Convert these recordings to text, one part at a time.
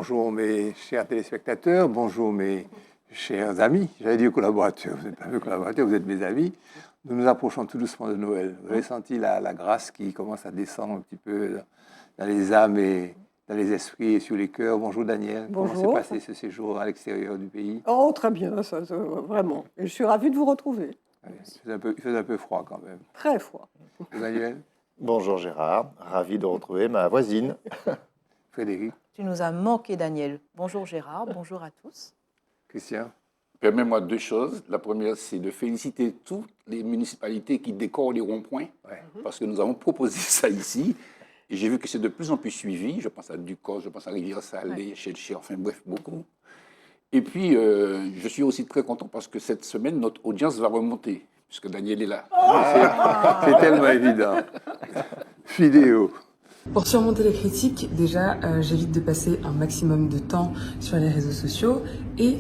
bonjour mes chers téléspectateurs, bonjour mes chers amis. J'allais dire collaborateurs, vous n'êtes pas mes collaborateurs, vous êtes mes amis. Nous nous approchons tout doucement de Noël. Vous avez senti la grâce qui commence à descendre un petit peu dans les âmes et dans les esprits et sur les cœurs. Bonjour Daniel. Bonjour. Comment s'est passé ce séjour à l'extérieur du pays? Oh, très bien, ça, vraiment. Et je suis ravie de vous retrouver. Il faisait un peu froid quand même. Très froid. Daniel? Bonjour Gérard, ravi de retrouver ma voisine. Frédéric? Tu nous as manqué, Daniel. Bonjour Gérard, bonjour à tous. Christian? Permets-moi deux choses. La première, c'est de féliciter toutes les municipalités qui décorent les ronds-points, parce que nous avons proposé ça ici. Et j'ai vu que c'est de plus en plus suivi. Je pense à Ducos, je pense à Rivière-Salée, Chelcher, enfin bref, beaucoup. Et puis, je suis aussi très content parce que cette semaine, notre audience va remonter, puisque Daniel est là. C'est tellement évident. Vidéo. Pour surmonter les critiques, déjà, j'évite de passer un maximum de temps sur les réseaux sociaux et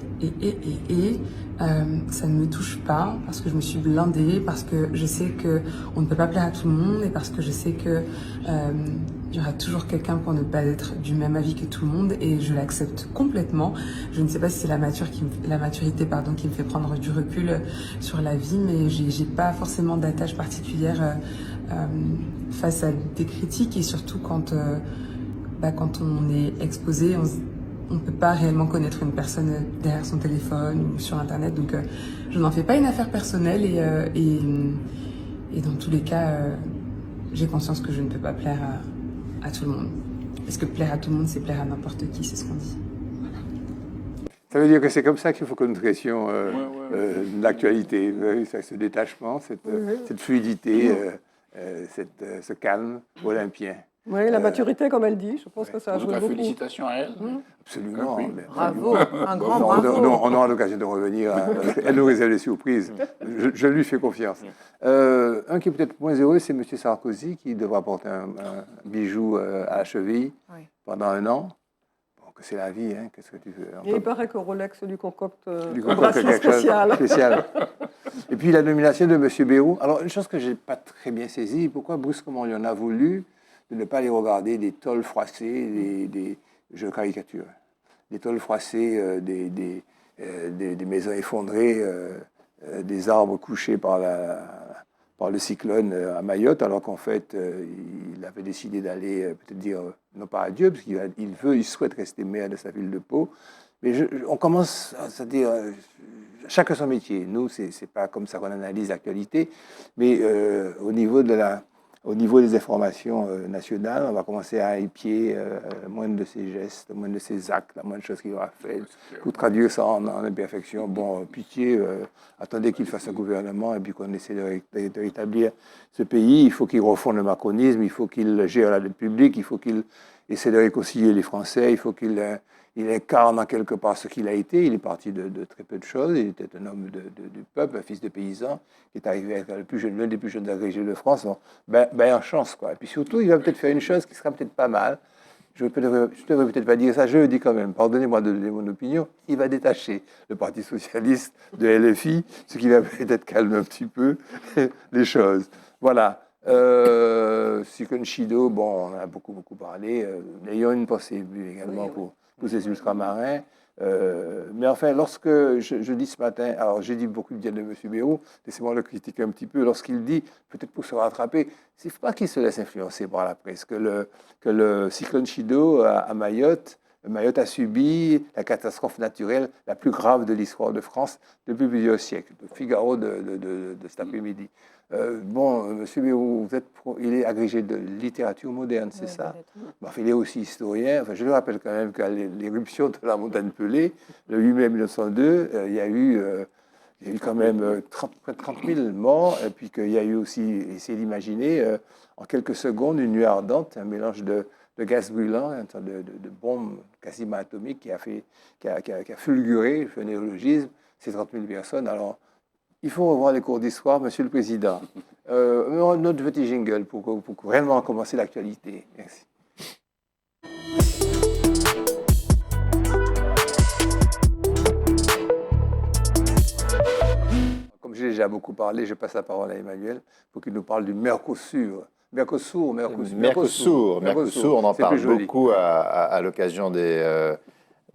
ça ne me touche pas parce que je me suis blindée, parce que je sais que on ne peut pas plaire à tout le monde et parce que je sais que il y aura toujours quelqu'un pour ne pas être du même avis que tout le monde et je l'accepte complètement. Je ne sais pas si c'est la maturité qui me fait prendre du recul sur la vie, mais j'ai pas forcément d'attache particulière face à des critiques et surtout quand on est exposé, on ne peut pas réellement connaître une personne derrière son téléphone ou sur Internet. Donc, je n'en fais pas une affaire personnelle et dans tous les cas, j'ai conscience que je ne peux pas plaire à tout le monde. Parce que plaire à tout le monde, c'est plaire à n'importe qui, c'est ce qu'on dit. Ça veut dire que c'est comme ça qu'il faut que nous traitions l'actualité, ce détachement, cette fluidité, ce calme olympien. Oui, la maturité, comme elle dit, je pense que ça a En tout joué cas, beaucoup. félicitations à elle. Absolument. Oui. Bravo, un grand Non, bravo. on aura l'occasion de revenir. Elle nous réserve des surprises. Je lui fais confiance. Un qui est peut-être moins heureux, c'est M. Sarkozy, qui devra porter un bijou à la cheville pendant 1 an. Bon, que c'est la vie, hein. Qu'est-ce que tu veux? Et il paraît que Rolex lui concocte un quelque bracelet chose spécial. spécial. Et puis la nomination de M. Bayrou. Alors, une chose que je n'ai pas très bien saisie, pourquoi brusquement il en a voulu de ne pas les regarder des tôles froissées, je caricature, des tôles froissées, des maisons effondrées, des arbres couchés par le cyclone à Mayotte, alors qu'en fait, il avait décidé d'aller peut-être dire, non pas adieu, parce qu'il souhaite rester maire de sa ville de Pau. Mais on commence à dire, chacun son métier. Nous, c'est pas comme ça qu'on analyse l'actualité, mais au niveau des informations nationales, on va commencer à épier moindre de ses gestes, moindre de ses actes, la moindre chose qu'il aura fait. Pour traduire ça en imperfection, bon, pitié, attendez qu'il fasse un gouvernement et puis qu'on essaie de rétablir ce pays. Il faut qu'il refonde le macronisme, il faut qu'il gère la dette publique, il faut qu'il essaie de réconcilier les Français, il faut qu'il incarne en quelque part ce qu'il a été. Il est parti de très peu de choses. Il était un homme du peuple, un fils de paysan, qui est arrivé à être l'un des plus jeunes agrégés de France. Donc, en chance, quoi. Et puis surtout, il va peut-être faire une chose qui sera peut-être pas mal. Je ne devrais peut-être pas dire ça, je le dis quand même. Pardonnez-moi de donner mon opinion. Il va détacher le Parti socialiste de LFI, ce qui va peut-être calmer un petit peu les choses. Voilà. Cyclone Chido, bon, on en a beaucoup parlé. Ayons une pensée également pour ces ultramarins. Mais enfin, lorsque je dis ce matin, alors j'ai dit beaucoup de bien de M. Bayrou, laissez-moi le critiquer un petit peu, lorsqu'il dit, peut-être pour se rattraper, il ne faut pas qu'il se laisse influencer par la presse, que le cyclone Chido à Mayotte a subi la catastrophe naturelle la plus grave de l'histoire de France depuis plusieurs siècles. Le Figaro de cet après-midi. Monsieur Bayrou, il est agrégé de littérature moderne, c'est ça? Il est aussi historien. Enfin, je le rappelle quand même qu'à l'éruption de la montagne Pelée, le 8 mai 1902, il y a eu quand même près de 30 000 morts, et puis qu'il y a eu aussi, essayez d'imaginer, en quelques secondes, une nuit ardente, un mélange de gaz brûlant, une sorte de bombe quasiment atomique qui a fulguré, fait un néologisme, ces 30 000 personnes. Alors, il faut revoir les cours d'histoire, Monsieur le Président. Notre petit jingle pour vraiment commencer l'actualité. Merci. Comme je l'ai déjà déjà beaucoup parlé. Je passe la parole à Emmanuel pour qu'il nous parle du Mercosur. Mercosur, on en C'est parle plus joli. beaucoup à l'occasion de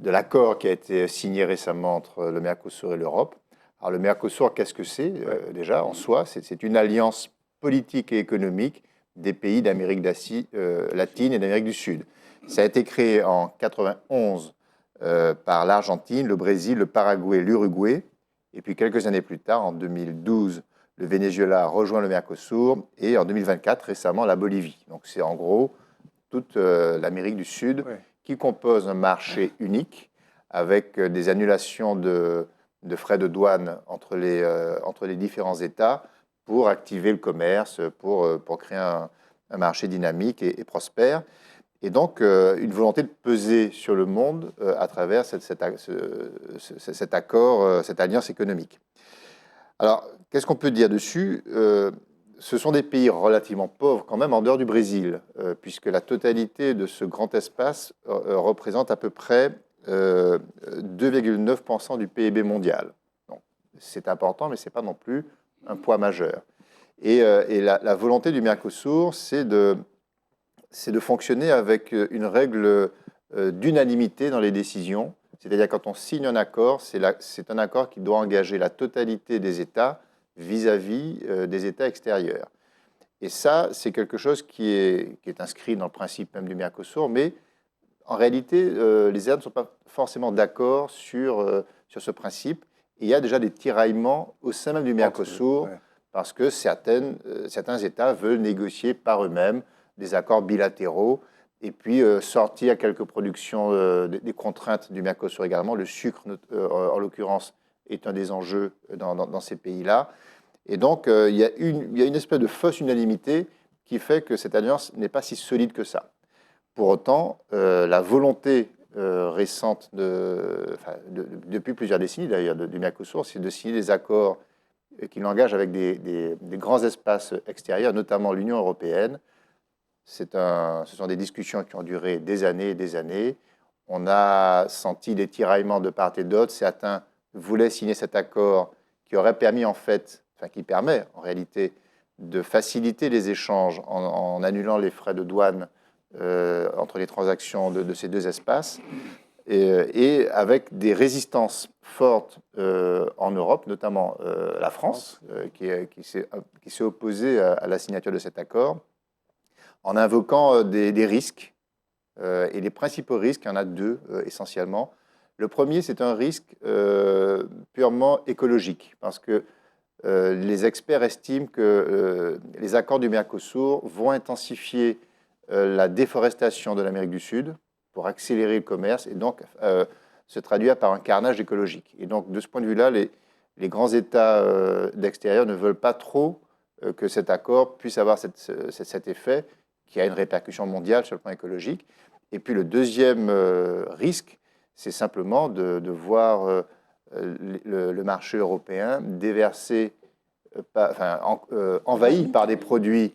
l'accord qui a été signé récemment entre le Mercosur et l'Europe. Alors le Mercosur, qu'est-ce que c'est déjà en soi? C'est une alliance politique et économique des pays d'Amérique latine et d'Amérique du Sud. Ça a été créé en 91 par l'Argentine, le Brésil, le Paraguay, l'Uruguay. Et puis quelques années plus tard, en 2012, le Venezuela a rejoint le Mercosur et en 2024, récemment, la Bolivie. Donc c'est en gros toute l'Amérique du Sud qui compose un marché unique avec des annulations de frais de douane entre les différents États pour activer le commerce, pour créer un marché dynamique et prospère. Et donc, une volonté de peser sur le monde à travers cet accord, cette alliance économique. Alors, qu'est-ce qu'on peut dire dessus? Ce sont des pays relativement pauvres quand même en dehors du Brésil, puisque la totalité de ce grand espace représente à peu près 2,9% du PIB mondial. Donc, c'est important, mais ce n'est pas non plus un poids majeur. Et la volonté du Mercosur, c'est de fonctionner avec une règle d'unanimité dans les décisions. C'est-à-dire quand on signe un accord, c'est un accord qui doit engager la totalité des États vis-à-vis des États extérieurs. Et ça, c'est quelque chose qui est inscrit dans le principe même du Mercosur, mais en réalité, les États ne sont pas forcément d'accord sur ce principe. Et il y a déjà des tiraillements au sein même du Mercosur, parce que certains États veulent négocier par eux-mêmes des accords bilatéraux et puis sortir quelques productions des contraintes du Mercosur également. Le sucre, en l'occurrence, est un des enjeux dans ces pays-là. Et donc, il y a une espèce de fausse unanimité qui fait que cette alliance n'est pas si solide que ça. Pour autant, la volonté récente, depuis plusieurs décennies d'ailleurs, du Mercosur, c'est de signer des accords qui l'engagent avec des grands espaces extérieurs, notamment l'Union européenne. Ce sont des discussions qui ont duré des années et des années. On a senti des tiraillements de part et d'autre. Certains voulaient signer cet accord qui aurait permis qui permet en réalité de faciliter les échanges en annulant les frais de douane entre les transactions de ces deux espaces, et avec des résistances fortes en Europe, notamment la France, qui s'est opposée à la signature de cet accord, en invoquant des risques. Et les principaux risques, il y en a deux essentiellement. Le premier, c'est un risque purement écologique, parce que les experts estiment que les accords du Mercosur vont intensifier la déforestation de l'Amérique du Sud pour accélérer le commerce et donc se traduire par un carnage écologique. Et donc, de ce point de vue-là, les grands États d'extérieur ne veulent pas trop que cet accord puisse avoir cet effet qui a une répercussion mondiale sur le plan écologique. Et puis le deuxième risque, c'est simplement de voir le marché européen déversé, envahi par des produits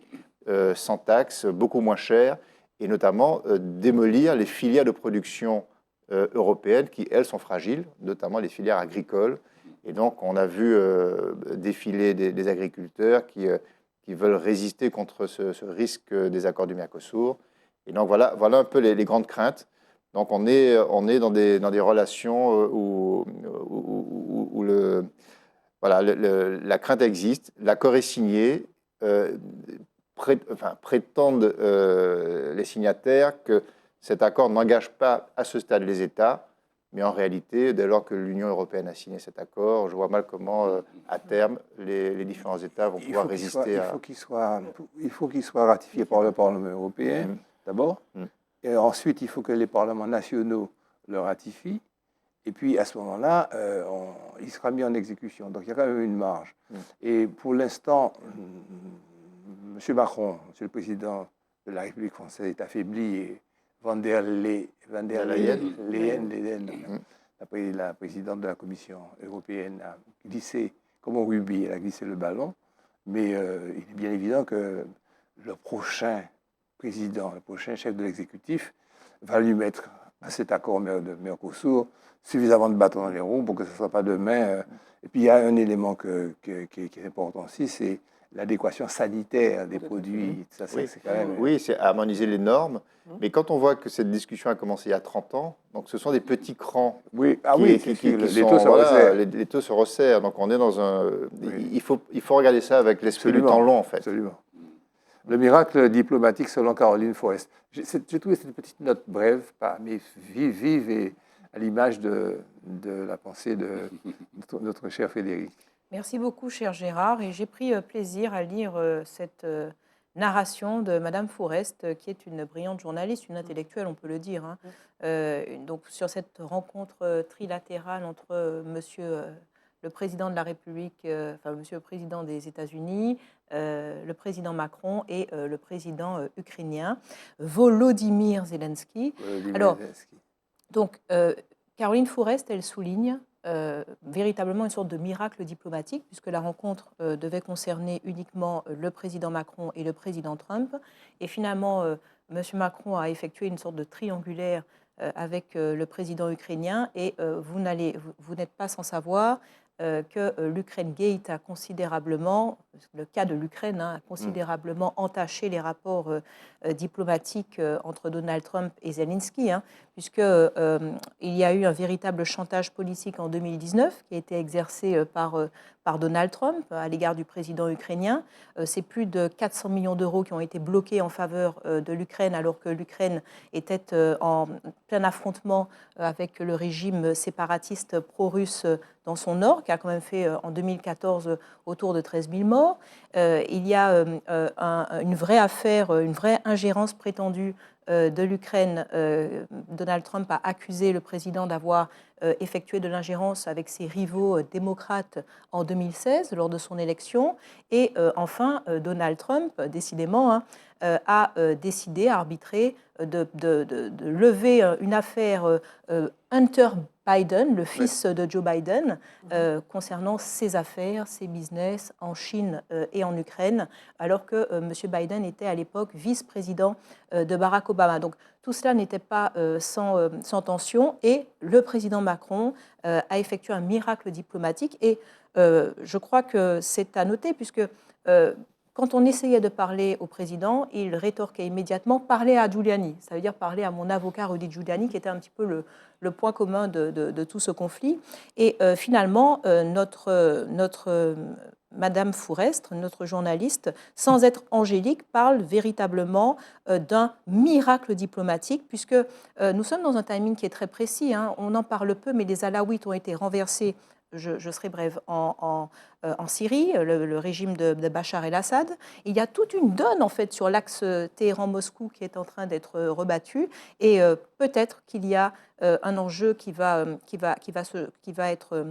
sans taxe, beaucoup moins chers, et notamment démolir les filières de production européennes qui, elles, sont fragiles, notamment les filières agricoles. Et donc, on a vu défiler des agriculteurs qui veulent résister contre ce risque des accords du Mercosur. Et donc, voilà un peu les grandes craintes. Donc, on est dans des relations où la crainte existe, l'accord est signé, prétendent les signataires que cet accord n'engage pas à ce stade les États, mais en réalité, dès lors que l'Union européenne a signé cet accord, je vois mal comment, à terme, les différents États vont pouvoir résister à... Il faut qu'il soit ratifié par le Parlement européen, d'abord. Et ensuite, il faut que les parlements nationaux le ratifient. Et puis, à ce moment-là, il sera mis en exécution. Donc, il y a quand même une marge. Et pour l'instant, M. Macron, M. le Président de la République française, est affaibli. Et Van der Leyen, la présidente de la Commission européenne, a glissé, comme au rugby, elle a glissé le ballon. Mais il est bien évident que le prochain président, le prochain chef de l'exécutif, va lui mettre à cet accord de Mercosur suffisamment de bâtons dans les roues pour que ce ne soit pas demain. Et puis il y a un élément qui est important aussi, c'est l'adéquation sanitaire des produits. Ça, Oui, c'est quand même... oui, c'est harmoniser les normes. Mais quand on voit que cette discussion a commencé il y a 30 ans, donc ce sont des petits crans. Oui, Les taux se resserrent. Donc on est dans un... Oui. Il faut regarder ça avec l'esprit du temps long, en fait. Absolument. Le miracle diplomatique selon Caroline Forrest. J'ai trouvé cette petite note brève, mais vive et à l'image de la pensée de notre cher Frédéric. Merci beaucoup, cher Gérard. Et j'ai pris plaisir à lire cette narration de Madame Forrest, qui est une brillante journaliste, une intellectuelle, on peut le dire. Hein. Donc, sur cette rencontre trilatérale entre monsieur le président de la République, monsieur le président des États-Unis, le président Macron et le président ukrainien, Volodymyr Zelensky. Alors, donc, Caroline Forrest, elle souligne véritablement une sorte de miracle diplomatique, puisque la rencontre devait concerner uniquement le président Macron et le président Trump. Et finalement, M. Macron a effectué une sorte de triangulaire avec le président ukrainien. Et vous n'êtes pas sans savoir que l'Ukraine Gate a considérablement, le cas de l'Ukraine, a considérablement entaché les rapports diplomatiques entre Donald Trump et Zelensky, puisqu'il y a eu un véritable chantage politique en 2019 qui a été exercé par Donald Trump à l'égard du président ukrainien. C'est plus de 400 millions d'euros qui ont été bloqués en faveur de l'Ukraine, alors que l'Ukraine était en plein affrontement avec le régime séparatiste pro-russe dans son nord, qui a quand même fait en 2014 autour de 13 000 morts. Il y a une vraie affaire, une vraie ingérence prétendue de l'Ukraine. Donald Trump a accusé le président d'avoir effectué de l'ingérence avec ses rivaux démocrates en 2016 lors de son élection. Et enfin, Donald Trump, décidément, a décidé, a arbitré de lever une affaire Hunter Biden, le fils de Joe Biden, concernant ses affaires, ses business en Chine et en Ukraine, alors que M. Biden était à l'époque vice-président de Barack Obama. Donc tout cela n'était pas sans tension, et le président Macron a effectué un miracle diplomatique, et je crois que c'est à noter, puisque quand on essayait de parler au président, il rétorquait immédiatement « parler à Giuliani ». Ça veut dire parler à mon avocat Rudy Giuliani, qui était un petit peu le point commun de tout ce conflit. Et finalement, notre Madame Forrest, notre journaliste, sans être angélique, parle véritablement d'un miracle diplomatique, puisque nous sommes dans un timing qui est très précis. Hein. On en parle peu, mais les Alaouites ont été renversés, je serai brève, en Syrie, le régime de Bachar el-Assad. Il y a toute une donne, en fait, sur l'axe Téhéran-Moscou qui est en train d'être rebattu, et peut-être qu'il y a un enjeu qui va être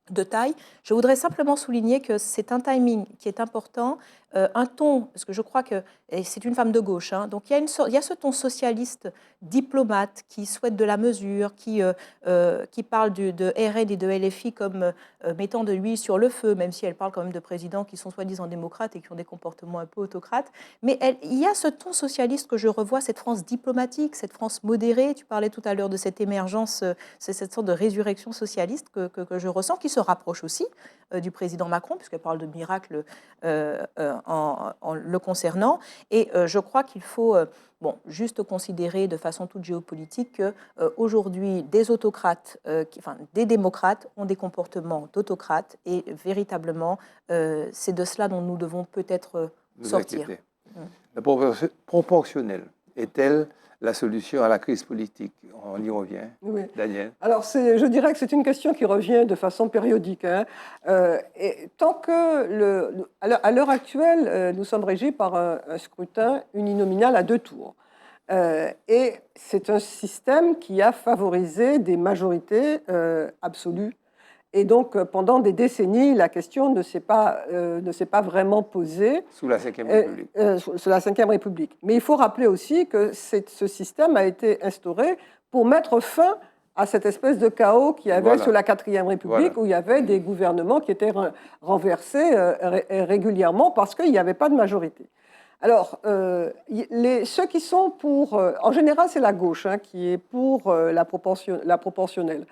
de taille. Je voudrais simplement souligner que c'est un timing qui est important, un ton, parce que je crois que c'est une femme de gauche, hein, donc il y a ce ton socialiste, diplomate, qui souhaite de la mesure, qui parle de RN et de LFI comme mettant de l'huile sur le feu, même si elle parle quand même de présidents qui sont soi-disant démocrates et qui ont des comportements un peu autocrates. Mais il y a ce ton socialiste que je revois, cette France diplomatique, cette France modérée. Tu parlais tout à l'heure de cette émergence, c'est cette sorte de résurrection socialiste que je ressens, qui se rapproche aussi du président Macron, puisqu'elle parle de miracle en le concernant. Et je crois qu'il faut juste considérer de façon toute géopolitique qu'aujourd'hui, des autocrates, des démocrates ont des comportements d'autocrates, et véritablement, c'est de cela dont nous devons peut-être sortir. La proportionnelle est-elle la solution à la crise politique? On y revient. Oui. Daniel. Alors, je dirais que c'est une question qui revient de façon périodique. Hein. Et tant que, à l'heure actuelle, nous sommes régis par un scrutin uninominal à 2 tours. Et c'est un système qui a favorisé des majorités absolues. Et donc, pendant des décennies, la question ne s'est pas vraiment posée. Sous la Ve République. Sous la Ve République. Mais il faut rappeler aussi que ce système a été instauré pour mettre fin à cette espèce de chaos qu'il y avait sous la Quatrième République, où il y avait des gouvernements qui étaient renversés régulièrement parce qu'il n'y avait pas de majorité. Alors, ceux qui sont pour... en général, c'est la gauche qui est pour la proportionnelle.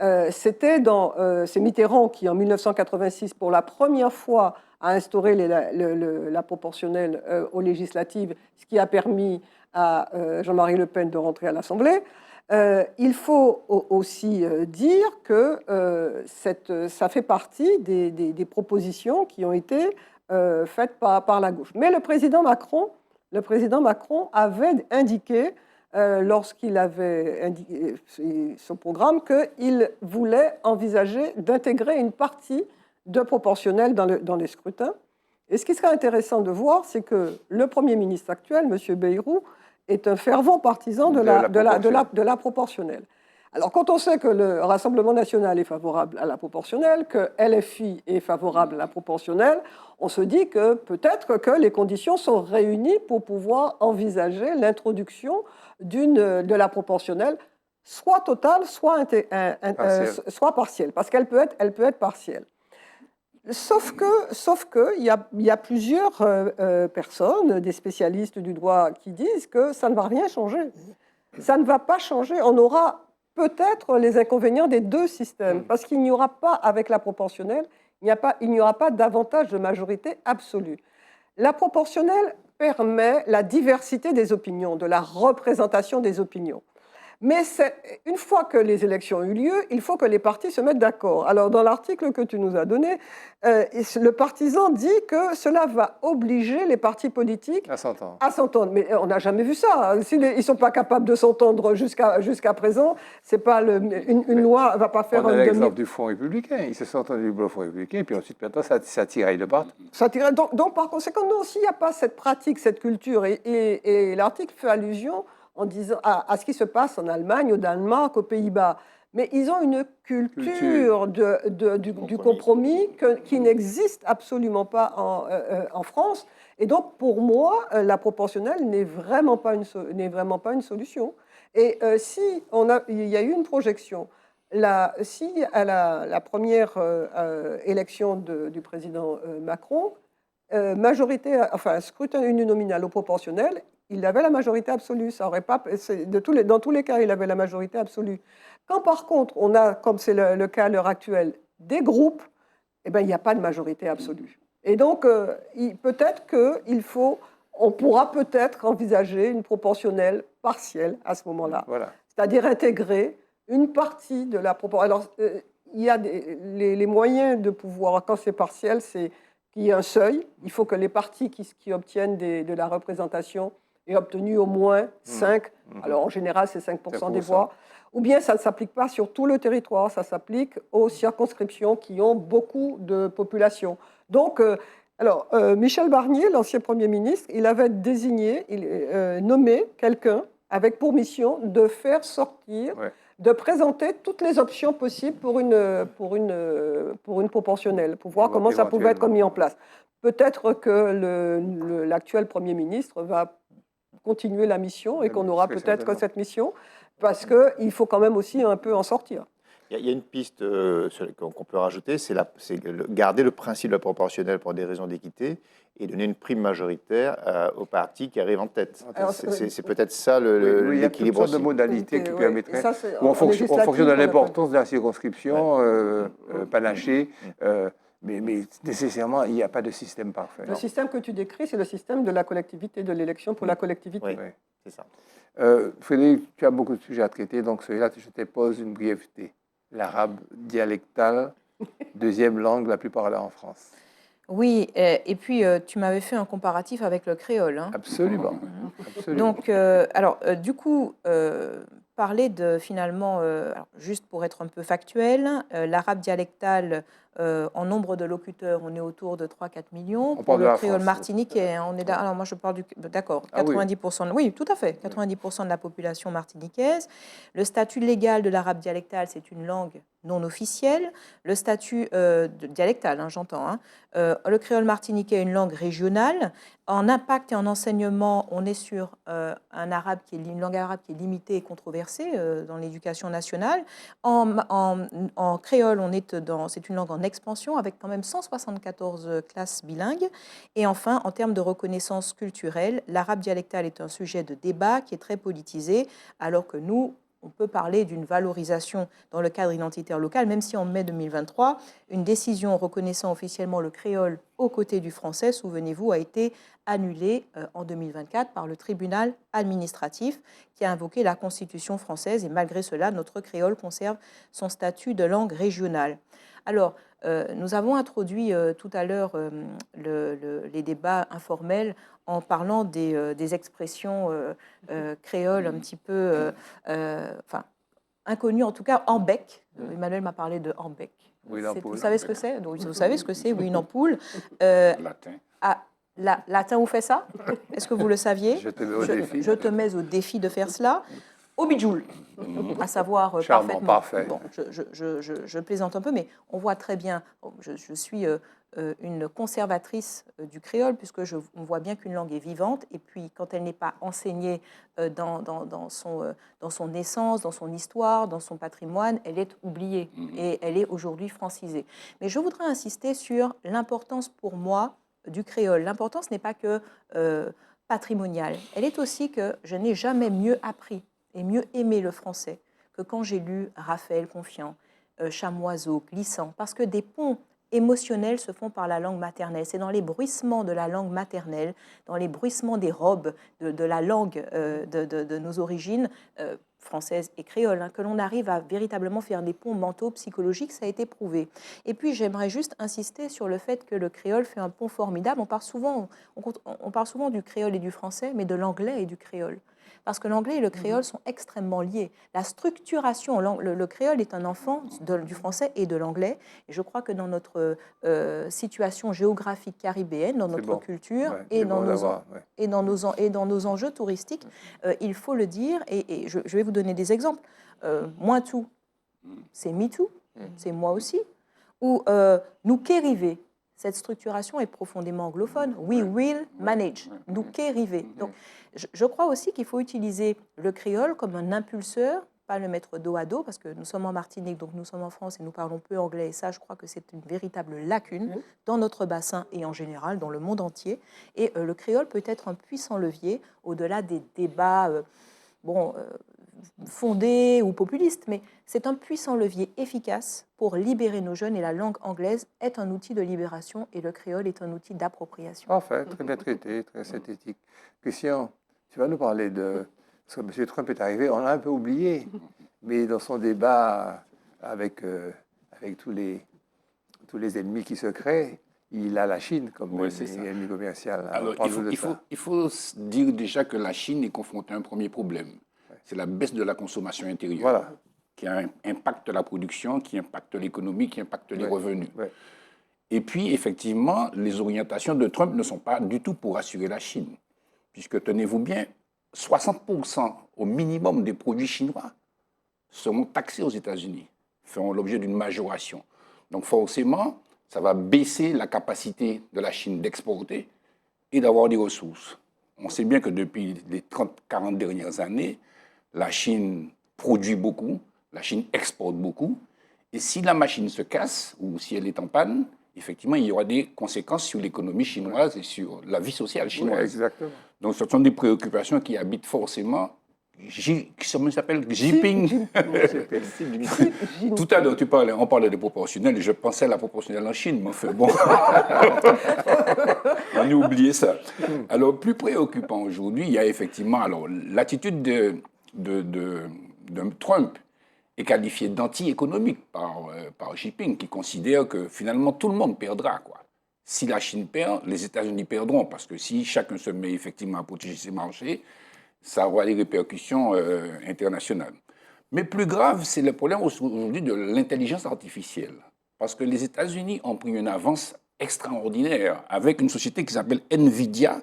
c'est Mitterrand qui, en 1986, pour la première fois, a instauré la proportionnelle aux législatives, ce qui a permis à Jean-Marie Le Pen de rentrer à l'Assemblée. Il faut aussi dire que ça fait partie des propositions qui ont été faites par la gauche. Mais le président Macron avait indiqué, lorsqu'il avait indiqué son programme, qu'il voulait envisager d'intégrer une partie de proportionnel dans les scrutins. Et ce qui serait intéressant de voir, c'est que le Premier ministre actuel, M. Bayrou, est un fervent partisan de la proportionnelle. Alors, quand on sait que le Rassemblement national est favorable à la proportionnelle, que LFI est favorable à la proportionnelle, on se dit que peut-être que les conditions sont réunies pour pouvoir envisager l'introduction de la proportionnelle, soit totale, soit partielle, parce qu'elle peut être partielle. Sauf que il y a plusieurs personnes, des spécialistes du droit, qui disent que ça ne va rien changer. Ça ne va pas changer. On aura peut-être les inconvénients des deux systèmes, parce qu'il n'y aura pas, avec la proportionnelle, il n'y aura pas d'avantage de majorité absolue. La proportionnelle permet la diversité des opinions, de la représentation des opinions. Mais une fois que les élections ont eu lieu, il faut que les partis se mettent d'accord. Alors, dans l'article que tu nous as donné, le partisan dit que cela va obliger les partis politiques à s'entendre. Mais on n'a jamais vu ça. S'ils ne sont pas capables de s'entendre jusqu'à présent, c'est pas une loi ne va pas faire... On a l'exemple du Front républicain. Ils se sont entendus du Front républicain, puis ensuite, maintenant, ça tiraille de partout. Donc, par conséquent, non, s'il n'y a pas cette pratique, cette culture, et l'article fait allusion en disant à ce qui se passe en Allemagne, au Danemark, aux Pays-Bas. Mais ils ont une culture du compromis qui n'existe absolument pas en France. Et donc, pour moi, la proportionnelle n'est vraiment pas une solution. Et il y a eu une projection, si à la première élection du président Macron, scrutin uninominal au proportionnel, il avait la majorité absolue. Ça aurait pas, dans tous les cas, il avait la majorité absolue. Quand par contre, on a, comme c'est le cas à l'heure actuelle, des groupes, eh ben, il n'y a pas de majorité absolue. Et donc, peut-être on pourra peut-être envisager une proportionnelle partielle à ce moment-là. Voilà. C'est-à-dire intégrer une partie de la proportionnelle. Alors, il y a les moyens de pouvoir, quand c'est partiel, c'est qu'il y ait un seuil. Il faut que les partis qui obtiennent de la représentation aient obtenu au moins 5. Alors, en général, c'est 5% des voix. Ou bien ça ne s'applique pas sur tout le territoire, ça s'applique aux circonscriptions qui ont beaucoup de population. Donc, Michel Barnier, l'ancien Premier ministre, il avait nommé quelqu'un avec pour mission de faire sortir, de présenter toutes les options possibles pour une proportionnelle, pour voir comment ça pouvait être mis en place. Peut-être que l'actuel Premier ministre va continuer la mission et qu'on aura peut-être que cette mission, parce qu'il faut quand même aussi un peu en sortir. Il y a une piste qu'on peut rajouter, c'est garder le principe de la proportionnelle pour des raisons d'équité et donner une prime majoritaire aux partis qui arrivent en tête. C'est peut-être ça l'équilibre. Il y a toutes sortes de modalités qui permettraient, où on fonctionne de l'importance de la circonscription panachée, mais nécessairement, il n'y a pas de système parfait. Le système que tu décris, c'est le système de la collectivité, de l'élection pour la collectivité. Oui, c'est ça. Frédéric, tu as beaucoup de sujets à traiter, donc celui-là, je te pose une brièveté. L'arabe dialectal, deuxième langue la plus parlée en France. Oui, et puis tu m'avais fait un comparatif avec le créole. Hein. Absolument. Absolument. Donc, du coup, parler de finalement, juste pour être un peu factuel, l'arabe dialectal, en nombre de locuteurs, on est autour de 3-4 millions. On pour le parle de créole France, martiniquais, on est alors moi je parle du... D'accord, 90%. Oui, tout à fait, 90% de la population martiniquaise. Le statut légal de l'arabe dialectal, c'est une langue non officielle. Le statut dialectal, j'entends. Hein. Le créole martiniquais est une langue régionale. En impact et en enseignement, on est sur une langue arabe qui est limitée et controversée dans l'éducation nationale. En créole, c'est une langue en expansion avec quand même 174 classes bilingues. Et enfin, en termes de reconnaissance culturelle, l'arabe dialectal est un sujet de débat qui est très politisé, alors que nous, on peut parler d'une valorisation dans le cadre identitaire local, même si en mai 2023, une décision reconnaissant officiellement le créole aux côtés du français, souvenez-vous, a été annulée en 2024 par le tribunal administratif qui a invoqué la Constitution française et malgré cela, notre créole conserve son statut de langue régionale. Alors, nous avons introduit tout à l'heure les débats informels en parlant des expressions créoles un petit peu, enfin, inconnues, en tout cas en bec. Emmanuel m'a parlé de en bec. Oui, l'ampoule. Vous savez ce que c'est? Donc, vous savez ce que c'est, oui, une ampoule. Latin. Latin, vous fait ça? Est-ce que vous le saviez? Je te mets au défi. Je te mets au défi de faire cela. Au bijoule, à savoir Charmant, parfaitement. parfait. Bon, je plaisante un peu, mais on voit très bien. Je suis une conservatrice du créole, puisque on voit bien qu'une langue est vivante, et puis quand elle n'est pas enseignée dans son essence, dans son histoire, dans son patrimoine, elle est oubliée, et elle est aujourd'hui francisée. Mais je voudrais insister sur l'importance pour moi du créole. L'importance n'est pas que patrimoniale, elle est aussi que je n'ai jamais mieux appris et mieux aimé le français que quand j'ai lu Raphaël Confiant, Chamoiseau, Glissant, parce que des ponts émotionnels se font par la langue maternelle. C'est dans les bruissements de la langue maternelle, dans les bruissements des robes de la langue de nos origines françaises et créoles, hein, que l'on arrive à véritablement faire des ponts mentaux, psychologiques, ça a été prouvé. Et puis j'aimerais juste insister sur le fait que le créole fait un pont formidable. On parle souvent du créole et du français, mais de l'anglais et du créole. Parce que l'anglais et le créole sont extrêmement liés. La structuration, le créole est un enfant du français et de l'anglais. Et je crois que dans notre situation géographique caribéenne, dans notre culture et dans nos enjeux touristiques, il faut le dire. Et je vais vous donner des exemples. Moi tout, c'est me too, c'est moi aussi. Ou nous qu'ériver. Cette structuration est profondément anglophone. We will manage. Nous qu'ériver. Donc, je crois aussi qu'il faut utiliser le créole comme un impulseur, pas le mettre dos à dos, parce que nous sommes en Martinique, donc nous sommes en France et nous parlons peu anglais. Et ça, je crois que c'est une véritable lacune dans notre bassin et en général dans le monde entier. Et le créole peut être un puissant levier au-delà des débats fondés ou populistes, mais c'est un puissant levier efficace pour libérer nos jeunes et la langue anglaise est un outil de libération et le créole est un outil d'appropriation. Parfait, très bien traité, très synthétique. Christian, tu vas nous parler de... Parce que M. Trump est arrivé, on l'a un peu oublié, mais dans son débat avec tous les ennemis qui se créent, il a la Chine comme ennemi commercial. Alors, il faut dire déjà que la Chine est confrontée à un premier problème. C'est la baisse de la consommation intérieure, qui impacte la production, qui impacte l'économie, qui impacte les revenus. Et puis, effectivement, les orientations de Trump ne sont pas du tout pour assurer la Chine, puisque, tenez-vous bien, 60% au minimum des produits chinois seront taxés aux États-Unis, feront l'objet d'une majoration. Donc, forcément, ça va baisser la capacité de la Chine d'exporter et d'avoir des ressources. On sait bien que depuis les 30-40 dernières années, la Chine produit beaucoup, la Chine exporte beaucoup, et si la machine se casse ou si elle est en panne, effectivement, il y aura des conséquences sur l'économie chinoise et sur la vie sociale chinoise. Oui, exactement. Donc, ce sont des préoccupations qui habitent forcément. Comment il s'appelle? Jinping. Tout à l'heure, on parlait de proportionnel, et je pensais à la proportionnelle en Chine, mais enfin, bon. On a oublié ça. Alors, plus préoccupant aujourd'hui, il y a effectivement l'attitude de Trump est qualifiée d'anti-économique par Xi Jinping, qui considère que finalement tout le monde perdra, quoi. Si la Chine perd, les États-Unis perdront, parce que si chacun se met effectivement à protéger ses marchés, ça aura des répercussions internationales. Mais plus grave, c'est le problème aujourd'hui de l'intelligence artificielle, parce que les États-Unis ont pris une avance extraordinaire avec une société qui s'appelle NVIDIA,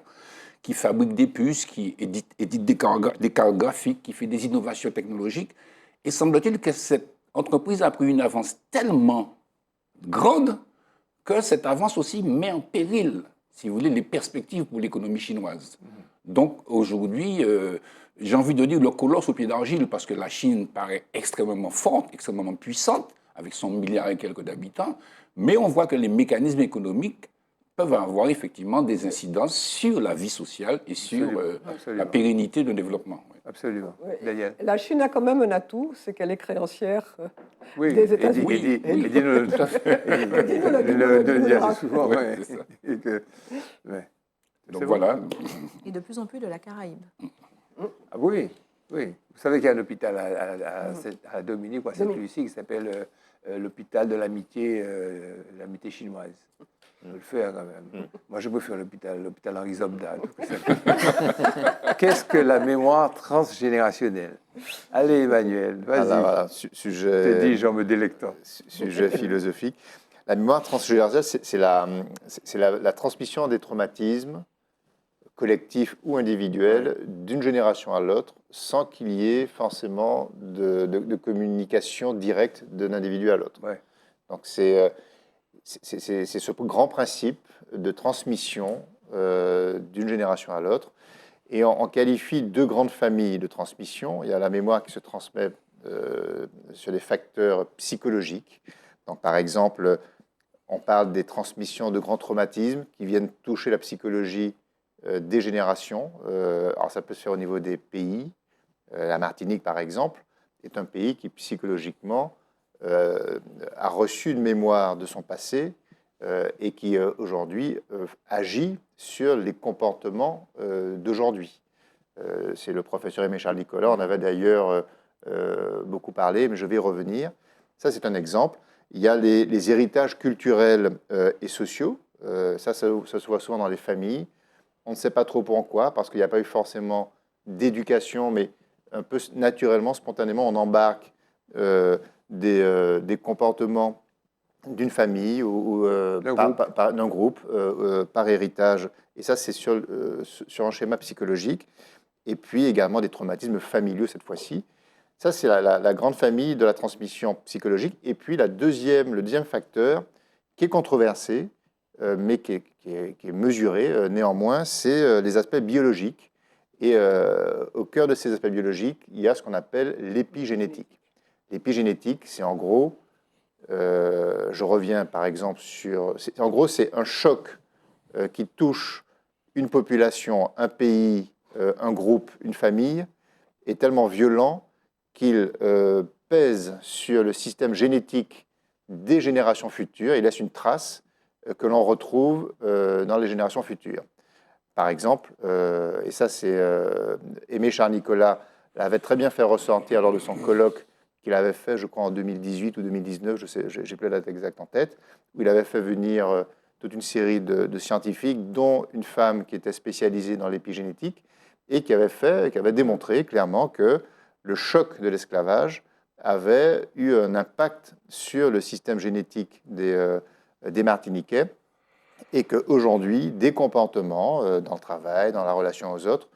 qui fabrique des puces, qui édite des cartes graphiques, qui fait des innovations technologiques. Et semble-t-il que cette entreprise a pris une avance tellement grande que cette avance aussi met en péril, si vous voulez, les perspectives pour l'économie chinoise. Donc aujourd'hui, j'ai envie de dire le colosse au pied d'argile, parce que la Chine paraît extrêmement forte, extrêmement puissante, avec son milliard et quelques d'habitants, mais on voit que les mécanismes économiques peuvent avoir effectivement des incidences sur la vie sociale et sur Absolument. la pérennité de développement. Oui. Absolument. Oui. Daniel. La Chine a quand même un atout, c'est qu'elle est créancière Oui, des États-Unis. Eddie nous tout à fait. le dit assez souvent. Oui, Ouais. c'est ça. Et que, ouais. Donc C'est voilà. Et de plus en plus de la Caraïbe. Ah oui, oui. Vous savez qu'il y a un hôpital à Dominique ou à Saint-Lucie qui s'appelle l'hôpital de l'amitié chinoise. Je veux le faire quand même. Moi, je préfère l'hôpital Henri Zobda. Qu'est-ce que la mémoire transgénérationnelle? Allez, Emmanuel, vas-y. Voilà, Je te sujet, dis, j'en me délectant. sujet philosophique. La mémoire transgénérationnelle, c'est la transmission des traumatismes collectifs ou individuels d'une génération à l'autre sans qu'il y ait forcément de communication directe d'un individu à l'autre. Ouais. Donc c'est ce grand principe de transmission d'une génération à l'autre. Et on qualifie deux grandes familles de transmission. Il y a la mémoire qui se transmet sur des facteurs psychologiques. Donc, par exemple, on parle des transmissions de grands traumatismes qui viennent toucher la psychologie des générations. Alors, ça peut se faire au niveau des pays. La Martinique, par exemple, est un pays qui, psychologiquement, a reçu une mémoire de son passé et qui, aujourd'hui, agit sur les comportements d'aujourd'hui. C'est le professeur Aimé Charles Nicolas, on avait d'ailleurs beaucoup parlé, mais je vais y revenir. Ça, c'est un exemple. Il y a les héritages culturels et sociaux. Ça se voit souvent dans les familles. On ne sait pas trop pourquoi, parce qu'il n'y a pas eu forcément d'éducation, mais un peu naturellement, spontanément, on embarque des comportements d'une famille ou d'un groupe par héritage. Et ça, c'est sur un schéma psychologique. Et puis également des traumatismes familiaux cette fois-ci. Ça, c'est la grande famille de la transmission psychologique. Et puis le deuxième facteur, qui est controversé, mais qui est mesuré néanmoins, c'est les aspects biologiques. Et au cœur de ces aspects biologiques, il y a ce qu'on appelle l'épigénétique. L'épigénétique, c'est en gros, je reviens par exemple sur... En gros, c'est un choc qui touche une population, un pays, un groupe, une famille, est tellement violent qu'il pèse sur le système génétique des générations futures et laisse une trace que l'on retrouve dans les générations futures. Par exemple, et ça c'est Aimé Charles Nicolas l'avait très bien fait ressentir lors de son colloque qu'il avait fait, je crois, en 2018 ou 2019, je sais, j'ai plus la date exacte en tête, où il avait fait venir toute une série de scientifiques, dont une femme qui était spécialisée dans l'épigénétique, et qui avait démontré clairement que le choc de l'esclavage avait eu un impact sur le système génétique des Martiniquais, et qu'aujourd'hui, des comportements dans le travail, dans la relation aux autres,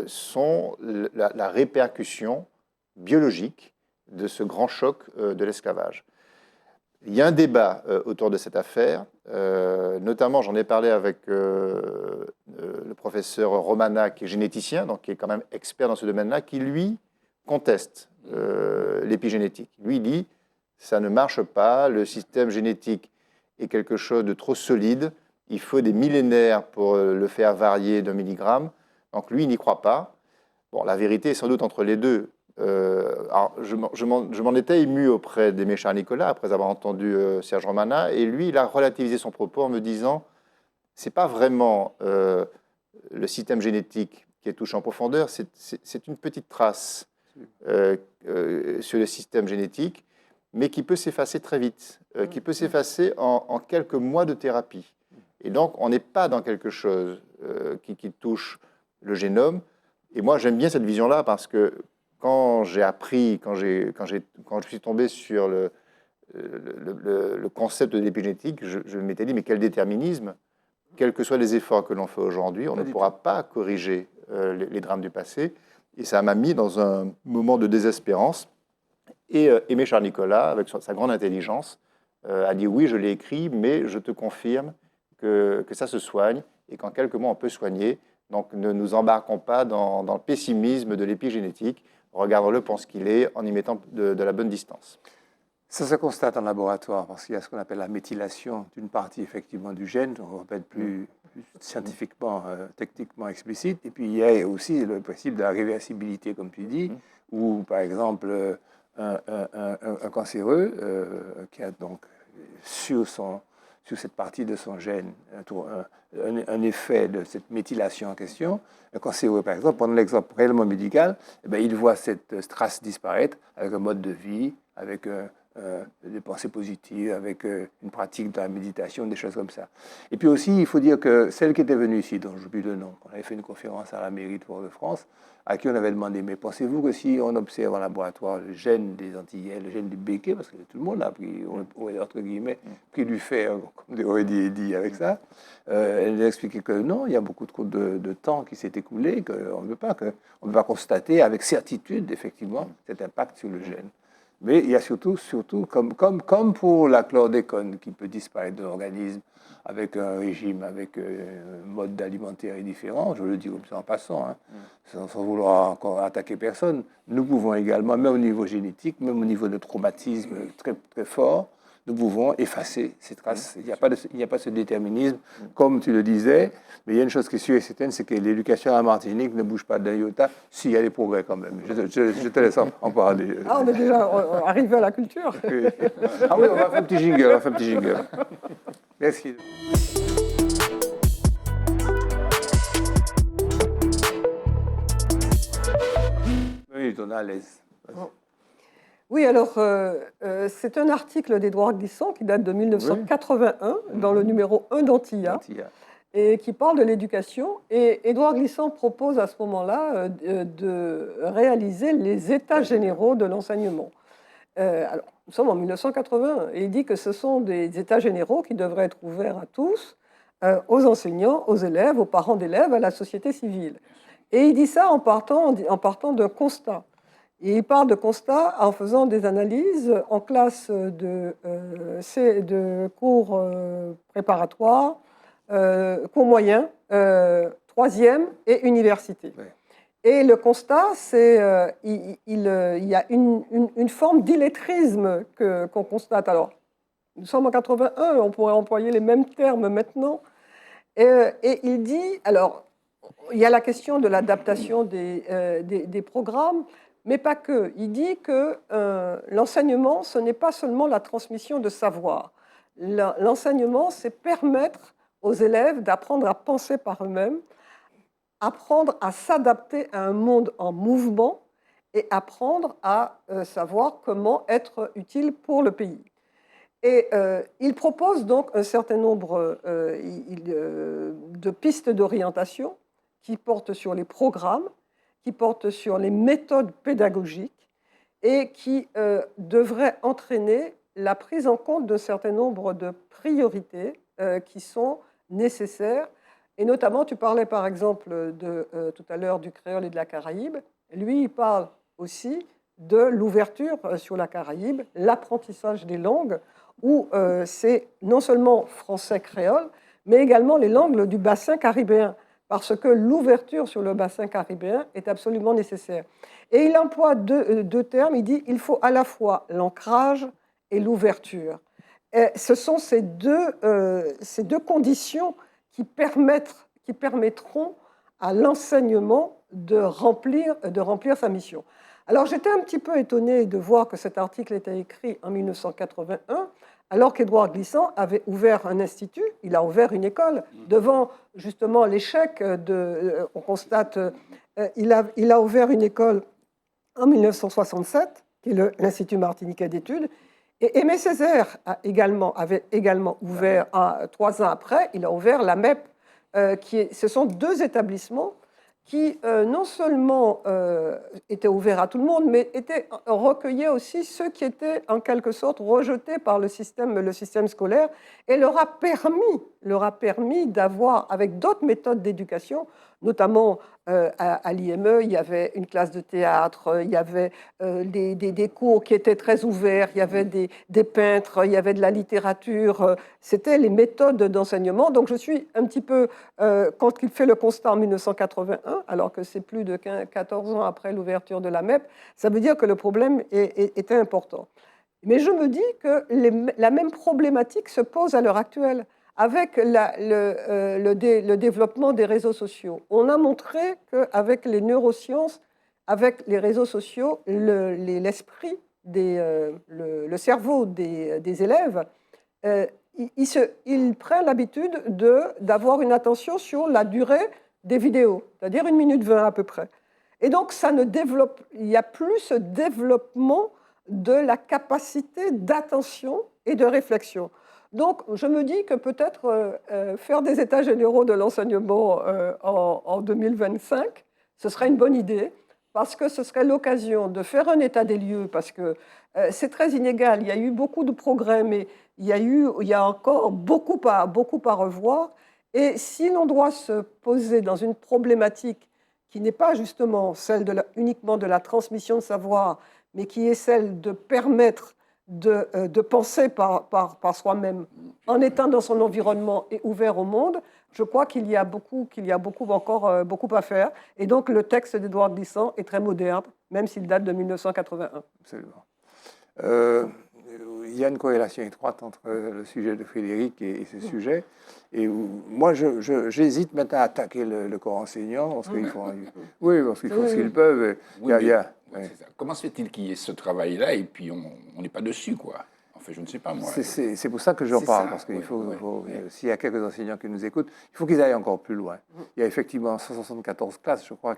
sont la répercussion biologique de ce grand choc de l'esclavage. Il y a un débat autour de cette affaire, notamment j'en ai parlé avec le professeur Romana, qui est généticien, donc qui est quand même expert dans ce domaine-là, qui lui conteste l'épigénétique. Lui dit, ça ne marche pas, le système génétique est quelque chose de trop solide, il faut des millénaires pour le faire varier d'un milligramme, donc lui il n'y croit pas. Bon, la vérité est sans doute entre les deux. Alors, je m'en étais ému auprès d'Aimé Charles Nicolas après avoir entendu Serge Romana, et lui, il a relativisé son propos en me disant c'est pas vraiment le système génétique qui est touché en profondeur, c'est une petite trace sur le système génétique, mais qui peut s'effacer très vite, qui peut s'effacer en quelques mois de thérapie. Et donc, on n'est pas dans quelque chose qui touche le génome. Et moi, j'aime bien cette vision-là parce que quand j'ai appris, quand je suis tombé sur le concept de l'épigénétique, je m'étais dit, mais quel déterminisme, quels que soient les efforts que l'on fait aujourd'hui, on ne pourra pas corriger les drames du passé. Et ça m'a mis dans un moment de désespérance. Et Aimé Charles Nicolas, avec sa grande intelligence, a dit, oui, je l'ai écrit, mais je te confirme que ça se soigne et qu'en quelques mois, on peut soigner. Donc, ne nous embarquons pas dans le pessimisme de l'épigénétique. Regardons-le pour ce qu'il est, en y mettant de la bonne distance. Ça se constate en laboratoire parce qu'il y a ce qu'on appelle la méthylation d'une partie effectivement du gène, on va être plus scientifiquement, techniquement explicite. Et puis il y a aussi le principe de la réversibilité, comme tu dis, où par exemple un cancéreux qui a donc sur cette partie de son gène un effet de cette méthylation en question, un cancéreux par exemple, prenons l'exemple réellement médical, eh bien, il voit cette trace disparaître avec un mode de vie, avec des pensées positives, avec une pratique de la méditation, des choses comme ça. Et puis aussi, il faut dire que celle qui était venue ici, dont j'oublie le nom, on avait fait une conférence à la mairie de Fort-de-France, à qui on avait demandé, mais pensez-vous que si on observe en laboratoire le gène des Antillais, le gène du béquet, parce que tout le monde a pris, entre guillemets, pris du fer, comme aurait dit avec ça, elle a expliqué que non, il y a beaucoup trop de temps qui s'est écoulé, qu'on ne peut pas constater avec certitude, effectivement, cet impact sur le gène. Mais il y a surtout comme pour la chlordécone qui peut disparaître de l'organisme avec un régime, avec un mode alimentaire différent, je le dis comme ça en passant, hein, sans vouloir encore attaquer personne, nous pouvons également, même au niveau génétique, même au niveau de traumatisme très, très fort, nous pouvons effacer ces traces. Il n'y a pas ce déterminisme, comme tu le disais, mais il y a une chose qui est sûre et certaine, c'est que l'éducation à la Martinique ne bouge pas d'un iota, s'il y a des progrès quand même. Je te laisse en parler. Ah, on est déjà arrivé à la culture. Ah oui, on va faire un petit jingle. Merci. Oui, on est à l'aise. Oui, alors, c'est un article d'Édouard Glissant qui date de 1981, dans le numéro 1 d'Antilla, et qui parle de l'éducation. Et Édouard Glissant propose à ce moment-là de réaliser les états généraux de l'enseignement. Alors, nous sommes en 1981, et il dit que ce sont des états généraux qui devraient être ouverts à tous, aux enseignants, aux élèves, aux parents d'élèves, à la société civile. Et il dit ça en partant d'un constat. Et il part de constat en faisant des analyses en classe de cours préparatoires, cours moyens, troisième et université. Ouais. Et le constat, c'est il y a une forme d'illettrisme qu'on constate. Alors, nous sommes en 81, on pourrait employer les mêmes termes maintenant. Et il dit, alors, il y a la question de l'adaptation des programmes, mais pas que. Il dit que l'enseignement, ce n'est pas seulement la transmission de savoir. L'enseignement, c'est permettre aux élèves d'apprendre à penser par eux-mêmes, apprendre à s'adapter à un monde en mouvement et apprendre à savoir comment être utile pour le pays. Et il propose donc un certain nombre de pistes d'orientation qui portent sur les programmes, qui portent sur les méthodes pédagogiques et qui devraient entraîner la prise en compte d'un certain nombre de priorités qui sont nécessaires. Et notamment, tu parlais par exemple tout à l'heure du créole et de la Caraïbe. Lui, il parle aussi de l'ouverture sur la Caraïbe, l'apprentissage des langues, où c'est non seulement français-créole, mais également les langues du bassin caribéen, parce que l'ouverture sur le bassin caribéen est absolument nécessaire. Et il emploie deux termes, il dit il faut à la fois l'ancrage et l'ouverture. Et ce sont ces deux conditions qui permettront à l'enseignement de remplir sa mission. Alors j'étais un petit peu étonnée de voir que cet article était écrit en 1981, alors qu'Édouard Glissant avait ouvert un institut, il a ouvert une école, devant justement l'échec on constate, il a ouvert une école en 1967, qui est l'Institut martiniquais d'études, et Aimé Césaire avait également ouvert, 3 ans après, il a ouvert la MEP. Ce sont deux établissements qui non seulement étaient ouverts à tout le monde, mais recueillaient aussi ceux qui étaient en quelque sorte rejetés par le système scolaire, et leur a permis d'avoir, avec d'autres méthodes d'éducation, notamment à l'IME, il y avait une classe de théâtre, il y avait des cours qui étaient très ouverts, il y avait des peintres, il y avait de la littérature, c'était les méthodes d'enseignement. Donc je suis un petit peu, quand il fait le constat en 1981, alors que c'est plus de 14 ans après l'ouverture de la MEP, ça veut dire que le problème était important. Mais je me dis que la même problématique se pose à l'heure actuelle avec le développement des réseaux sociaux. On a montré qu'avec les neurosciences, avec les réseaux sociaux, l'esprit, le cerveau des élèves, il prend l'habitude d'avoir une attention sur la durée des vidéos, c'est-à-dire 1 minute 20 à peu près. Et donc, il n'y a plus ce développement de la capacité d'attention et de réflexion. Donc, je me dis que peut-être faire des états généraux de l'enseignement en 2025, ce serait une bonne idée, parce que ce serait l'occasion de faire un état des lieux, parce que c'est très inégal. Il y a eu beaucoup de progrès, mais il y a encore beaucoup à revoir. Et si l'on doit se poser dans une problématique qui n'est pas justement celle uniquement de la transmission de savoir, mais qui est celle de permettre de penser par soi-même en étant dans son environnement et ouvert au monde, je crois qu'il y a encore beaucoup à faire. Et donc le texte d'Édouard Glissant est très moderne, même s'il date de 1981. Absolument. Il y a une corrélation étroite entre le sujet de Frédéric et ce sujet. Et moi, j'hésite maintenant à attaquer le corps enseignant, parce qu'ils font, parce qu'ils font ce qu'ils peuvent. Comment se fait-il qu'il y ait ce travail-là et puis on n'est pas dessus, quoi? Enfin, je ne sais pas, moi. C'est pour ça que j'en parle, parce qu'il faut, s'il y a quelques enseignants qui nous écoutent, il faut qu'ils aillent encore plus loin. Il y a effectivement 174 classes, je crois,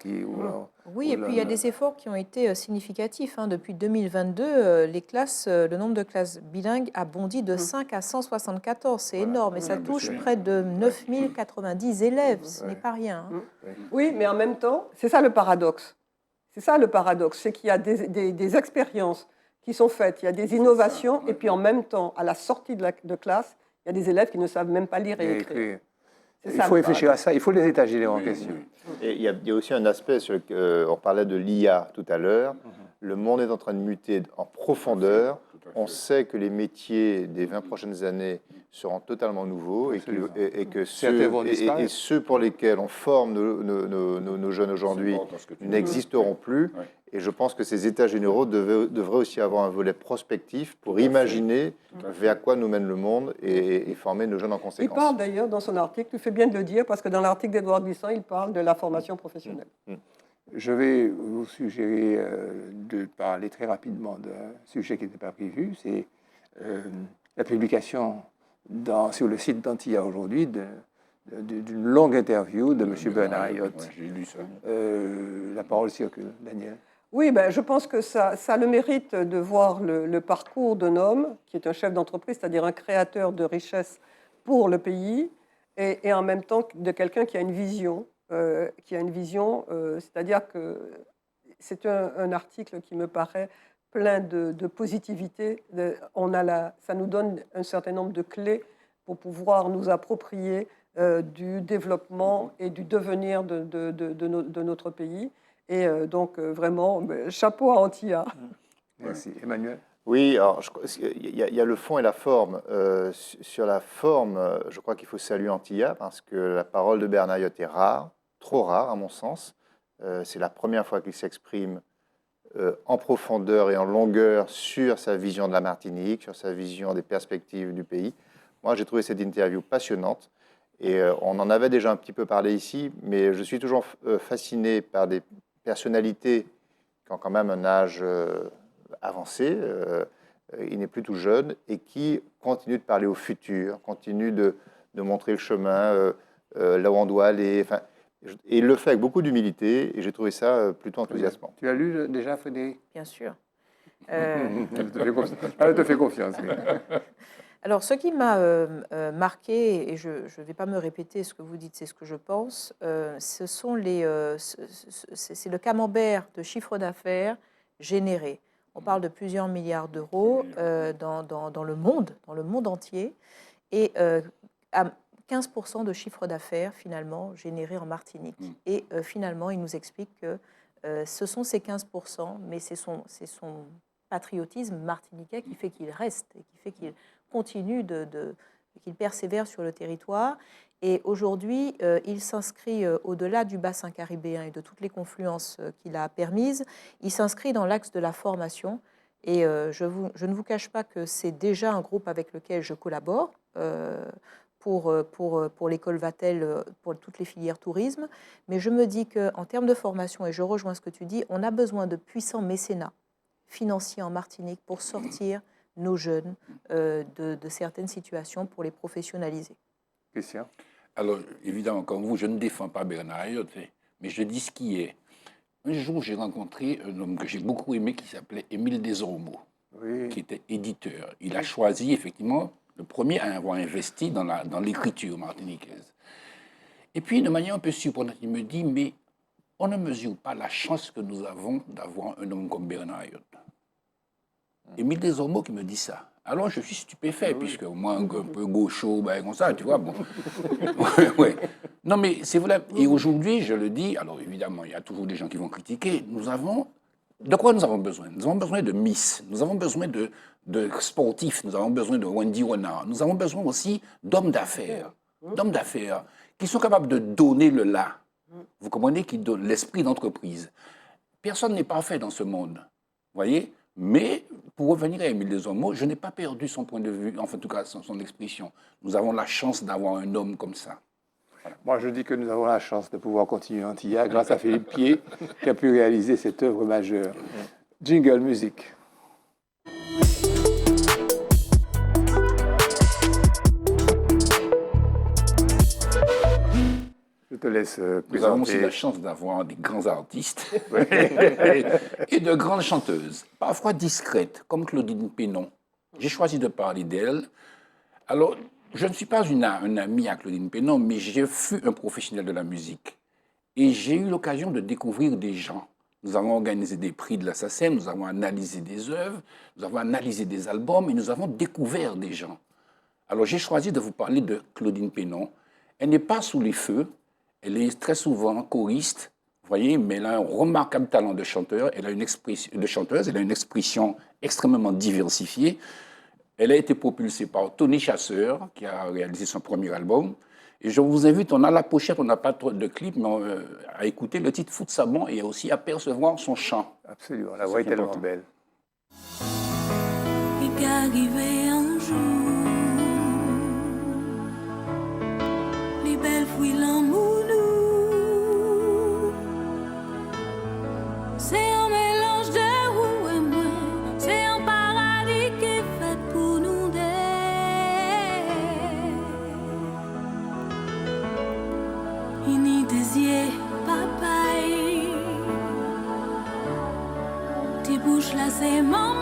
Oui, et puis il y a des efforts qui ont été significatifs. Depuis 2022, le nombre de classes bilingues a bondi de 5 à 174. C'est énorme, et ça touche près de 9090 élèves. Ce n'est pas rien. Oui, mais en même temps, c'est ça le paradoxe. C'est qu'il y a des expériences qui sont faites, il y a des innovations, et puis en même temps, à la sortie de classe, il y a des élèves qui ne savent même pas lire et écrire. Il faut réfléchir à ça, il faut les états généraux en question. Et il y a aussi un aspect sur lequel on parlait de l'IA tout à l'heure. Le monde est en train de muter en profondeur. On sait que les métiers des 20 prochaines années seront totalement nouveaux et que ceux pour lesquels on forme nos jeunes aujourd'hui n'existeront plus. Et je pense que ces états généraux devraient aussi avoir un volet prospectif pour imaginer vers quoi nous mène le monde et former nos jeunes en conséquence. Il parle d'ailleurs dans son article, tu fais bien de le dire, parce que dans l'article d'Édouard Glissant, il parle de la formation professionnelle. Je vais vous suggérer de parler très rapidement d'un sujet qui n'était pas prévu, c'est la publication sur le site d'Antilla aujourd'hui d'une longue interview de M. Bernard Ayotte. J'ai lu ça. La parole circule, Daniel. Oui, je pense que ça a le mérite de voir le parcours d'un homme qui est un chef d'entreprise, c'est-à-dire un créateur de richesse pour le pays, et en même temps de quelqu'un qui a une vision. C'est-à-dire que c'est un article qui me paraît plein de positivité. Ça nous donne un certain nombre de clés pour pouvoir nous approprier du développement et du devenir de notre pays. Et donc, vraiment, chapeau à Antilla. Merci. Emmanuel? Oui, alors il y a le fond et la forme. Sur la forme, je crois qu'il faut saluer Antilla parce que la parole de Bernard Ayotte est rare, trop rare à mon sens. C'est la première fois qu'il s'exprime en profondeur et en longueur sur sa vision de la Martinique, sur sa vision des perspectives du pays. Moi, j'ai trouvé cette interview passionnante. Et on en avait déjà un petit peu parlé ici, mais je suis toujours fasciné par des personnalités qui ont quand même un âge avancé, il n'est plus tout jeune, et qui continuent de parler au futur, continuent de montrer le chemin, là où on doit aller. Enfin, et il le fait avec beaucoup d'humilité, et j'ai trouvé ça plutôt enthousiasmant. Tu as lu déjà, Frédéric? Bien sûr. Elle te fait confiance. Alors, ce qui m'a marqué, et je ne vais pas me répéter ce que vous dites, c'est ce que je pense, c'est le camembert de chiffre d'affaires généré. On parle de plusieurs milliards d'euros dans le monde entier, et à 15% de chiffre d'affaires finalement généré en Martinique. Et finalement, il nous explique que ce sont ces 15%, mais c'est son patriotisme martiniquais qui fait qu'il reste et qui fait qu'il continue qu'il persévère sur le territoire. Et aujourd'hui, il s'inscrit au-delà du bassin caribéen et de toutes les confluences qu'il a permises. Il s'inscrit dans l'axe de la formation. Et je ne vous cache pas que c'est déjà un groupe avec lequel je collabore pour l'école Vatel, pour toutes les filières tourisme. Mais je me dis qu'en termes de formation, et je rejoins ce que tu dis, on a besoin de puissants mécénats financiers en Martinique pour sortir nos jeunes de certaines situations, pour les professionnaliser. Christian? Alors, évidemment, comme vous, je ne défends pas Bernard Ayotte, mais je dis ce qui est. Un jour, j'ai rencontré un homme que j'ai beaucoup aimé qui s'appelait Émile Desormeaux, Oui. qui était éditeur. Il a choisi, effectivement, le premier à avoir investi dans l'écriture martiniquaise. Et puis, de manière un peu surprenante, il me dit, mais on ne mesure pas la chance que nous avons d'avoir un homme comme Bernard Ayotte. Émile Desormeaux qui me dit ça. Alors, je suis stupéfait, puisque moi, un peu gaucho, ben, comme ça, tu vois, bon. Ouais. Non, mais c'est vrai. Et aujourd'hui, je le dis, alors évidemment, il y a toujours des gens qui vont critiquer. De quoi nous avons besoin? Nous avons besoin de Miss, nous avons besoin de sportifs, nous avons besoin de Wendy Renard, nous avons besoin aussi d'hommes d'affaires qui sont capables de donner le là. Vous comprenez, qui donnent l'esprit d'entreprise. Personne n'est parfait dans ce monde, voyez. Mais pour revenir à Émile Desormeaux, je n'ai pas perdu son point de vue, enfin en tout cas son expression. Nous avons la chance d'avoir un homme comme ça. Voilà. Moi, je dis que nous avons la chance de pouvoir continuer Antilla grâce à Philippe Pied qui a pu réaliser cette œuvre majeure. Jingle, musique. Je te laisse Nous avons aussi présenter. la chance d'avoir des grands artistes et de grandes chanteuses, parfois discrètes, comme Claudine Pénon. J'ai choisi de parler d'elle. Alors, je ne suis pas un ami à Claudine Pénon, mais je fus un professionnel de la musique. Et j'ai eu l'occasion de découvrir des gens. Nous avons organisé des prix de la SACEM, nous avons analysé des œuvres, nous avons analysé des albums et nous avons découvert des gens. Alors, j'ai choisi de vous parler de Claudine Pénon. Elle n'est pas sous les feux. Elle est très souvent choriste, vous voyez, mais elle a un remarquable talent de chanteur. Elle a une chanteuse, elle a une expression extrêmement diversifiée. Elle a été propulsée par Tony Chasseur, qui a réalisé son premier album. Et je vous invite, on a la pochette, on n'a pas trop de clips, mais à écouter le titre Foot Sabon et aussi à percevoir son chant. Absolument, la voix est tellement important. belle. Et qu'arrivait un jour, les belles fouilles l'amour. C'est un mélange de roux et moi, c'est un paradis qui est fait pour nous deux. Il n'y désire papaye, tes bouches là c'est maman.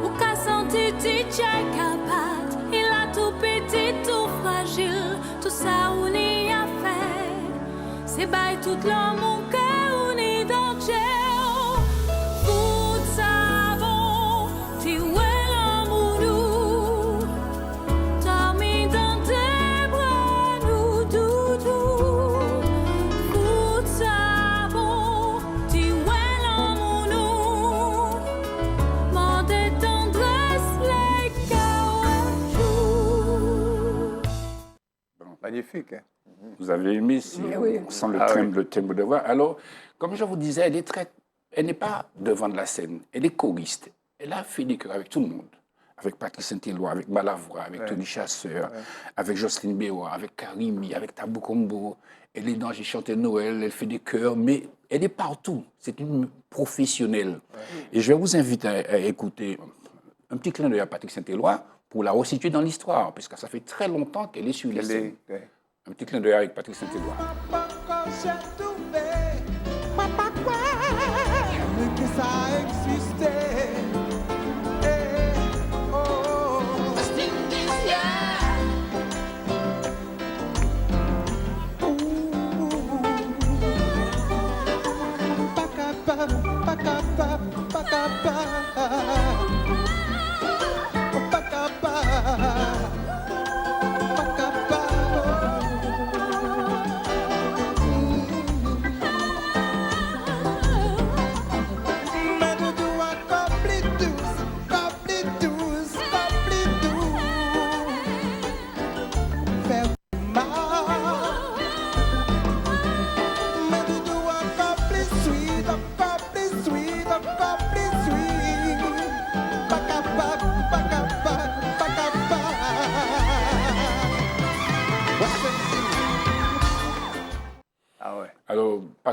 Ou qu'à sentir tes tchèques à patte, il a tout petit, tout fragile, tout ça on y a fait. C'est bail tout l'amour qu'on est dans Dieu. Tout savon, tu es l'amour nous. T'as mis dans tes bras nous doudou. Tout savon, tu es l'amour nous. Mort de tendresse, les caoutchoucs. Magnifique, hein? Vous avez aimé, Oui. on sent Ah oui. le timbre de voix. Alors, comme je vous disais, elle n'est pas devant de la scène, elle est choriste. Elle a fait des chœurs avec tout le monde. Avec Patrice Saint-Éloi, avec Malavra, avec Tony Chasseur, avec Jocelyne Bérois, avec Karimi, avec Tabou Combo. Elle est dans J'ai chanté Noël, elle fait des chœurs, mais elle est partout. C'est une professionnelle. Et je vais vous inviter à écouter un petit clin d'œil à Patrice Saint-Éloi pour la resituer dans l'histoire, puisque ça fait très longtemps qu'elle est sur les scènes. Un petit clin d'œil avec Patrice Saint-Éloi.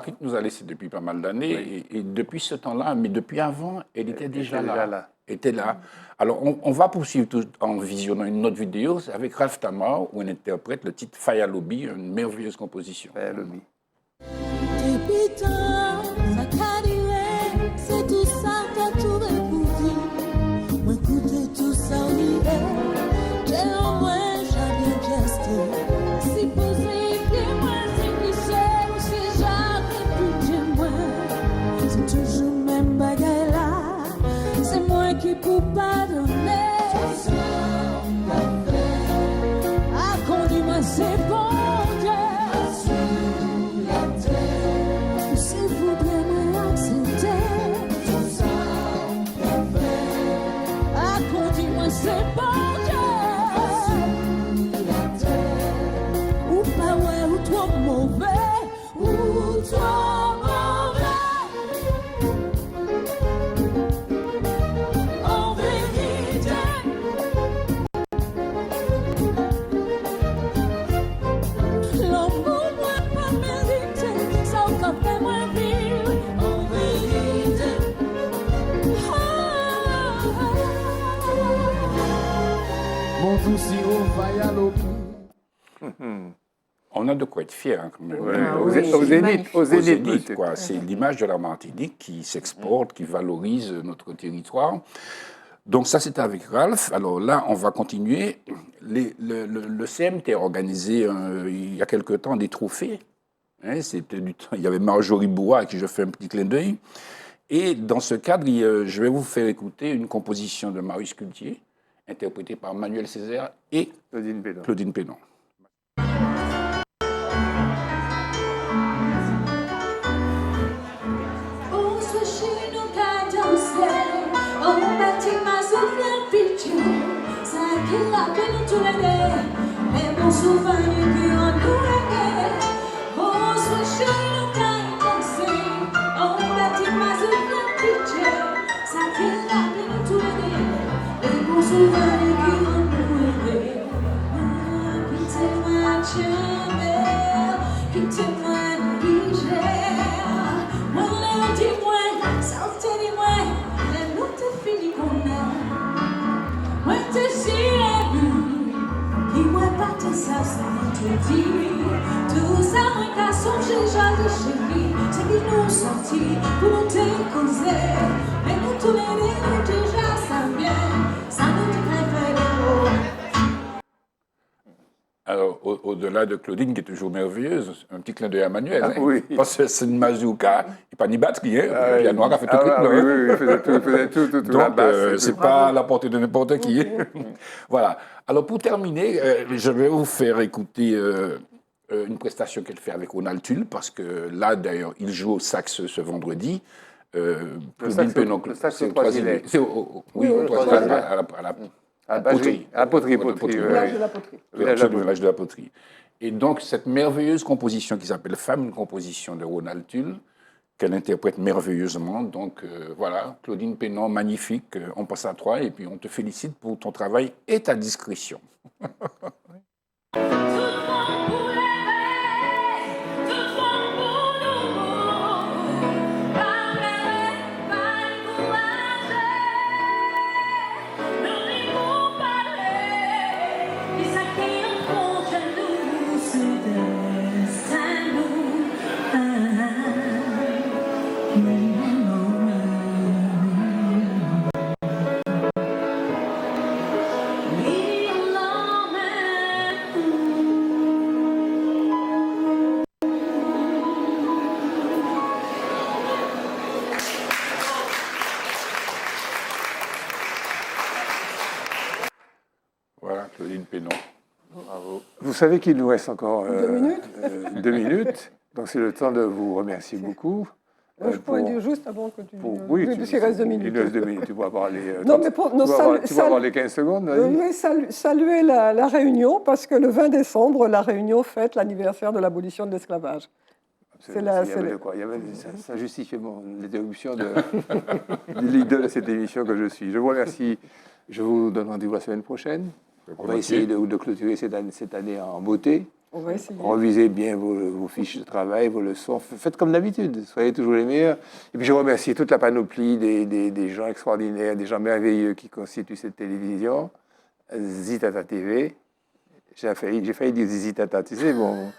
Marguerite nous a laissé depuis pas mal d'années, et depuis ce temps-là, mais depuis avant, elle était déjà là. Était là. Alors, on va poursuivre tout en visionnant une autre vidéo avec Ralph Tamar, où on interprète le titre Faya Lobby, une merveilleuse composition. Faya Lobby. C'est tout ça qu'a trouvé pour dire. Moi, écoutez tout ça, oui, j'ai au moins jamais gesté. Si posé, moi, c'est cliché, ou si jamais plus de moi. C'est toujours même bagaille là. C'est moi qui peux pardonner. Ah, conduis-moi, c'est bon Dieu. Si vous voulez m'accepter. Ah, conduis-moi, c'est bon Dieu. Ou pas ouais, ou trop mauvais. Ou trop mauvais. En vérité. L'amour, moi, pas mérité. Ça, on peut faire moins vivre. En vérité. Mon souci au Faya Lobby. On a de quoi être fiers, hein, quand même. Ouais, Ah au oui, Zé- au Zénith, magnifique. au Au Zénith, Zénith, peut-être. quoi. C'est l'image de la Martinique qui s'exporte, qui valorise notre territoire. Donc ça, c'était avec Ralph. Alors là, on va continuer. Le CMT a organisé, il y a quelque temps, des trophées. Hein, c'était du temps. Il y avait Marjorie Bois, à qui je fais un petit clin d'œil. Et dans ce cadre, je vais vous faire écouter une composition de Marius Cultier, interprétée par Manuel Césaire et Claudine Pédon. Claudine Pénon. On se chez nous qu'à danser, on bâtit ma souffle pitié, ça qui l'appelle tous les deux, et mon souvenir qui en nous est. On se chez nous qu'à danser, on bâtit ma souffle pitié, ça qui l'appelle tous les deux, et mon souvenir qui en nous est. Quittez-moi, quittez-moi, dis-moi, sortez-moi, la lutte finie qu'on a. Moi, te suis qui moi pas tout ça, ça te dit. Tout ça, moi, qu'à songer, j'ai chéri, c'est qui nous sortit pour nous décauser. Mais nous, tous les deux, déjà, ça vient, ça nous crève les mots. Alors, au-delà de Claudine, qui est toujours merveilleuse, un petit clin d'œil à Manuel. hein. oui. Parce que c'est une mazouka, il n'y a pas ni batterie. Hein. Le piano a fait tout le rythme. oui, hein. oui, il faisait tout, la Donc, basse. c'est pas à la portée de n'importe qui. Voilà. Alors, pour terminer, je vais vous faire écouter une prestation qu'elle fait avec Ronald Tull, parce que là, d'ailleurs, il joue au sax ce vendredi. sax au Trois-Îlets. Oui, au Trois-Îlets, à la À la poterie. À la poterie, Le village de la poterie. le village de la poterie. Et donc, cette merveilleuse composition qui s'appelle Femme, une composition de Ronald Tull, qu'elle interprète merveilleusement. Donc, voilà, Claudine Pénon, magnifique. On passe à 3 et puis on te félicite pour ton travail et ta discrétion. Tout le monde pour l'aimer, tout le monde pour nous. Pas courageux, nous les pour parler. Et ça qui nous compte à nous, c'est à nous. Voilà, Claudine Pénon. Vous savez qu'il nous reste encore 2 minutes. 2 minutes. Donc, c'est le temps de vous remercier beaucoup. Je pourrais dire juste avant que tu... Oui, il reste 2 minutes. Il reste 2 minutes. Tu pourras parler. Non, mais pour- non, tu vas avoir les 15 secondes. vas-y. Oui, saluer la Réunion, parce que le 20 décembre, la Réunion fête l'anniversaire de l'abolition de l'esclavage. Il y avait de quoi. Ça justifiait l'interruption du leader de cette émission que je suis. Je vous remercie. Je vous donne rendez-vous la semaine prochaine. On va essayer de clôturer cette année en beauté. On va essayer. Revisez bien vos fiches de travail, vos leçons. Faites comme d'habitude, soyez toujours les meilleurs. Et puis je remercie toute la panoplie des gens extraordinaires, des gens merveilleux qui constituent cette télévision. Zitata TV. J'ai failli dire Zitata, tu sais, bon.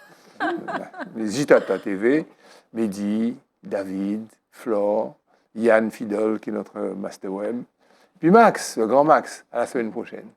Mais Zitata TV, Mehdi, David, Flore, Yann Fidel, qui est notre master web. Puis Max, le grand Max. À la semaine prochaine.